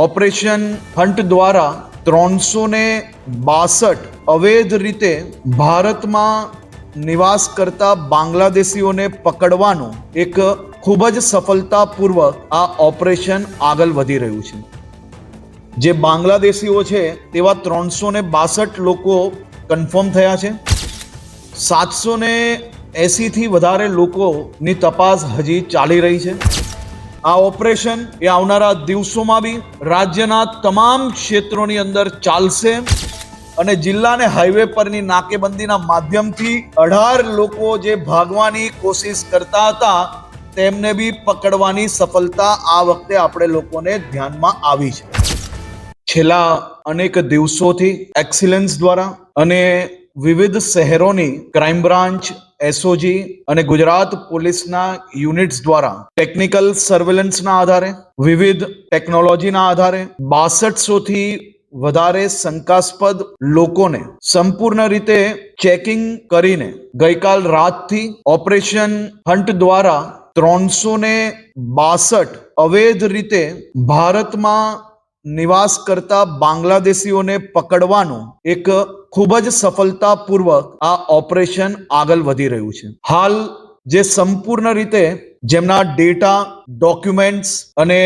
Operation hunt દ્વારા 362 અવૈધ રીતે ભારતમાં નિવાસ કરતા બાંગ્લાદેશીઓને પકડવાનું એક ખૂબ જ સફળતાપૂર્વક આ ઓપરેશન આગળ વધી રહ્યું છે. જે બાંગ્લાદેશીઓ છે તેવા 362 લોકો કન્ફર્મ થયા છે. 780 થી વધારે લોકોની તપાસ હજી ચાલી રહી છે. આ ઓપરેશન એ આવનારા દિવસોમાં બી રાજ્યના તમામ ક્ષેત્રોની અંદર ચાલશે અને જિલ્લા અને હાઈવે પરની નાકેબંધીના માધ્યમથી 18 લોકો જે ભાગવાની કોશિશ કરતા હતા તેમને બી પકડવાની સફળતા આ વખતે આપણે લોકોને ધ્યાનમાં આવી છે. છેલ્લા અનેક દિવસોથી એક્સિલન્સ દ્વારા અને વિવિધ શહેરોની ક્રાઇમ બ્રાન્ચ, એસઓજી અને ગુજરાત પોલીસના યુનિટ્સ દ્વારા ટેકનિકલ સર્વેલન્સના આધારે, વિવિધ ટેકનોલોજીના આધારે 6200 થી વધારે શંકાસ્પદ લોકોને સંપૂર્ણ રીતે ચેકિંગ કરીને ગઈકાલ રાતથી ઓપરેશન હન્ટ દ્વારા 362 અવૈધ રીતે ભારતમાં નિવાસ કરતા બાંગ્લાદેશીઓને પકડવાનું એક ખૂબ જ સફળતાપૂર્વક આ ઓપરેશન આગળ વધી રહ્યું છે. હાલ જે સંપૂર્ણ રીતે જેમના ડેટા, ડોક્યુમેન્ટ્સ અને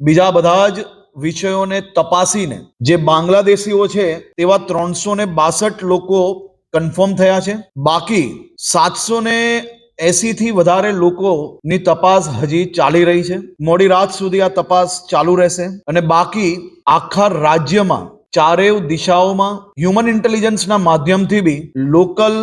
બીજા બધા જ વિષયોને તપાસીને જે બાંગ્લાદેશીઓ છે તેવા 362 લોકો કન્ફર્મ થયા છે. બાકી 780 થી વધારે લોકોની તપાસ હજી ચાલી રહી છે. મોડી રાત સુધી આ તપાસ ચાલુ રહેશે અને બાકી આખા રાજ્યમાં ચારેય દિશાઓમાં હ્યુમન ઇન્ટેલિજન્સના માધ્યમથી બી લોકલ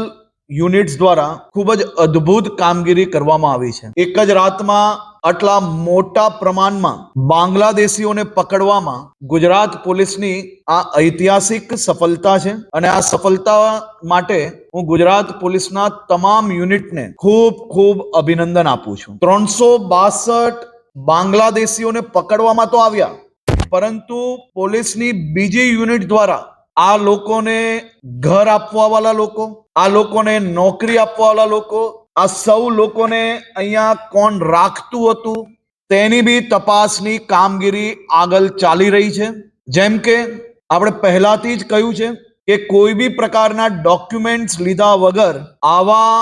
યુનિટ્સ દ્વારા ખૂબ જ અદ્ભુત કામગીરી કરવામાં આવી છે. એક જ રાતમાં આટલા મોટા પ્રમાણમાં બાંગ્લાદેશીઓને પકડવામાં ગુજરાત પોલીસની આ ઐતિહાસિક સફળતા છે અને આ સફળતા માટે હું ગુજરાત પોલીસના તમામ યુનિટને ખૂબ ખૂબ અભિનંદન આપું છું. 362 બાંગ્લાદેશીઓને પકડવામાં તો આવ્યા, પરંતુ પોલીસની બીજી યુનિટ દ્વારા આ લોકોને ઘર આપવા વાળા લોકો, આ લોકોને નોકરી આપવા વાળા લોકો, આ સૌ લોકોને અહીંયા કોણ રાખતું હતું તેની બી તપાસની કામગીરી આગળ ચાલી રહી છે. જેમ કે આપણે પહેલાથી જ કહ્યું છે કે કોઈ બી પ્રકારના ડોક્યુમેન્ટ્સ લીધા વગર આવા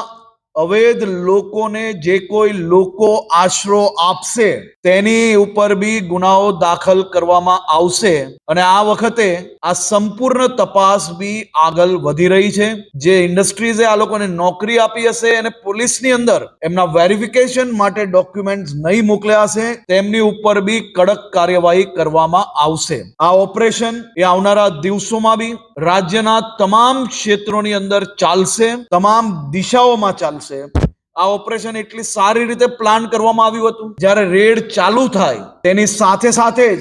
અવૈધ લોકોને જે કોઈ લોકો આશરો આપશે તેની ઉપર બી ગુનાઓ દાખલ કરવામાં આવશે અને આ વખતે આ સંપૂર્ણ તપાસ બી આગળ વધી રહી છે. જે ઇન્ડસ્ટ્રીઝે આ લોકોને નોકરી આપી હશે અને પોલીસની અંદર એમના વેરિફિકેશન માટે ડોક્યુમેન્ટ્સ નહીં મોકલ્યા હશે તેમની ઉપર બી કડક કાર્યવાહી કરવામાં આવશે. આ ઓપરેશન એ આવનારા દિવસોમાં બી રાજ્યના તમામ ક્ષેત્રોની અંદર ચાલશે, તમામ દિશાઓમાં ચાલશે. આ ઓપરેશન એટલી સારી રીતે પ્લાન કરવામાં આવ્યું હતું. જ્યારે રેડ ચાલુ થાય તેની સાથે સાથે જ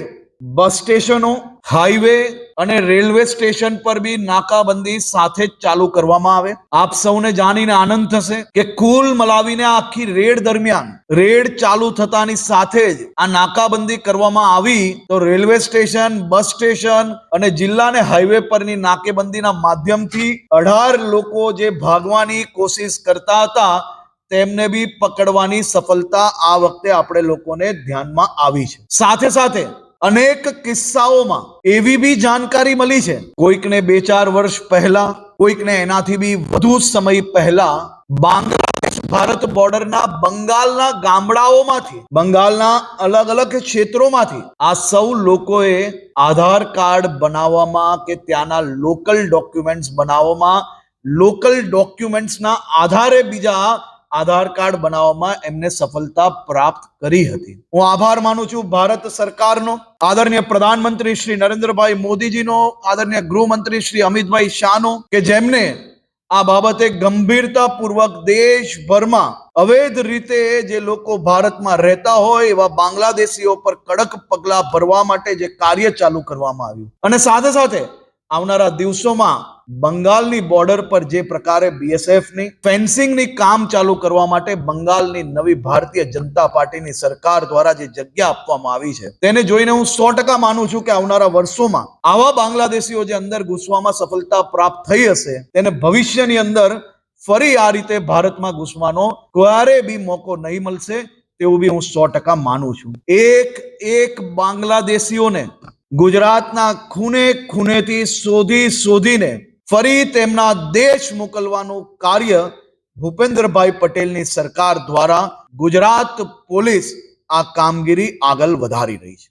બસ સ્ટેશનો, હાઈવે અને રેલવે સ્ટેશન પર બી નાકાબંધી સાથે જ ચાલુ કરવામાં આવે. આપ સૌને જાણીને આનંદ થશે કે કુલ મલાવીને આખી રેડ દરમિયાન રેડ ચાલુ થતાની સાથે જ આ નાકાબંધી કરવામાં આવી તો રેલવે સ્ટેશન, બસ સ્ટેશન અને જિલ્લા અને હાઈવે પરની નાકેબંધીના માધ્યમથી 18 લોકો જે ભાગવાની કોશિશ કરતા હતા તેમને બી પકડવાની સફળતા આ વખતે આપણે લોકોને ધ્યાનમાં આવી છે. સાથે સાથે અનેક કિસ્સાઓમાં એવી બી જાણકારી મળી છે, કોઈકને 2-4 વર્ષ પહેલા, કોઈકને એનાથી બી વધુ સમય પહેલા બાંગ્લાદેશ ભારત બોર્ડરના બંગાળના ગામડાઓમાંથી, બંગાળના અલગ અલગ ક્ષેત્રોમાંથી આ સૌ લોકોએ આધાર કાર્ડ બનાવવામાં કે ત્યાંના લોકલ ડોક્યુમેન્ટ્સ બનાવવામાં, લોકલ ડોક્યુમેન્ટ્સના આધારે બીજા આધાર કાર્ડ બનાવવામાં એમને સફળતા પ્રાપ્ત કરી હતી. હું આભાર માનું છું ભારત સરકારનો, આદરણીય પ્રધાનમંત્રી શ્રી નરેન્દ્રભાઈ મોદીજીનો, આદરણીય ગૃહમંત્રી શ્રી અમિતભાઈ શાહનો, કે જેમને આ બાબતે ગંભીરતાપૂર્વક દેશભરમાં અવૈધ રીતે જે લોકો ભારતમાં રહેતા હોય એવા બાંગ્લાદેશીઓ પર કડક પગલા ભરવા માટે જે કાર્ય ચાલુ કરવામાં આવ્યું અને સાથે સાથે આવનારા દિવસોમાં બંગાળની બોર્ડર પર જે પ્રકારે બીએસએફની ફેન્સિંગની કામ ચાલુ કરવા માટે બંગાળની નવી ભારતીય જનતા પાર્ટીની સરકાર દ્વારા જે જગ્યા આપવામાં આવી છે તેને જોઈને હું 100% માનું છું કે આવનારા વર્ષોમાં આવા બાંગ્લાદેશીઓ જે અંદર ઘૂસવામાં સફળતા પ્રાપ્ત થઈ હશે તેને ભવિષ્યની અંદર ફરી આ રીતે ભારતમાં ઘૂસવાનો ક્યારે બી મોકો નહીં મળશે તેવું બી હું 100% માનું છું. એક બાંગ્લાદેશીઓને ગુજરાતના ખૂણે ખૂણેથી શોધીને ફરી તેમના દેશ મોકલવાનું કાર્ય ભૂપેન્દ્રભાઈ પટેલની સરકાર દ્વારા ગુજરાત પોલીસ આ કામગીરી આગળ વધારી રહી છે.